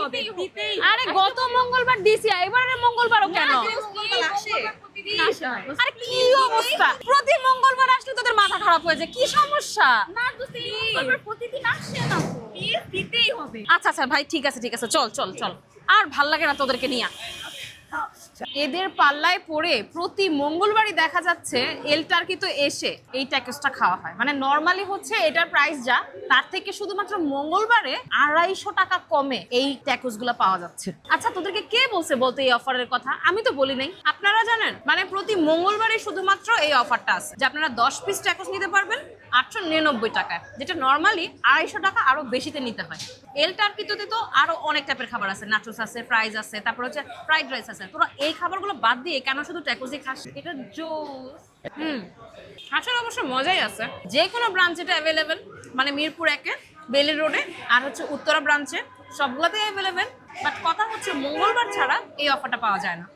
হবে। আরে গত মঙ্গলবার দিছি, এবারের মঙ্গলবারও কেন? আরে কি অবস্থা, প্রতি মঙ্গলবার আসলে তোদের মাথা খারাপ হয়ে যায়, কি সমস্যা? প্রতিদিন আসছে না তো, দিতেই হবে। আচ্ছা আচ্ছা ভাই, ঠিক আছে ঠিক আছে, চল চল চল, আর ভাল লাগে না তোদেরকে নিয়ে। এদের পাল্লায় পড়ে প্রতি মঙ্গলবারই দেখা যাচ্ছে এল টার্কি এসে এই ট্যাকোসটা খাওয়া হয়। মানে নরমালি হচ্ছে এটার প্রাইস যা, তার থেকে শুধুমাত্র মঙ্গলবারে 250 টাকা কমে এই ট্যাকোস গুলা পাওয়া যাচ্ছে। আচ্ছা তোদেরকে কে বলছে বলতে এই অফারের কথা? আমি তো বলি নাই, আপনারা জানেন? মানে প্রতি মঙ্গলবারে শুধুমাত্র এই অফারটা আছে যে আপনারা 10 পিস ট্যাকোস নিতে পারবেন 899 টাকায়, যেটা নরমালি 250 টাকা আরো বেশিতে নিতে হয়। এল টার্কিতে তো আরো অনেক টাইপের খাবার আছে, নাচোস আছে, ফ্রাইজ আছে, তারপর হচ্ছে ফ্রাইড রাইস আছে। তোরা এই খাবারগুলো বাদ দিয়ে কেন শুধু ট্যাকোসই খাস? এটা জোস। আসলে অবশ্য মজাই আছে। যে কোনো ব্রাঞ্চ এটা অ্যাভেলেবেল, মানে মিরপুর 1-এ, বেলি রোডে, আর হচ্ছে উত্তরা ব্রাঞ্চে, সবগুলোতেই অ্যাভেলেবেল। বাট কথা হচ্ছে মঙ্গলবার ছাড়া এই অফারটা পাওয়া যায় না।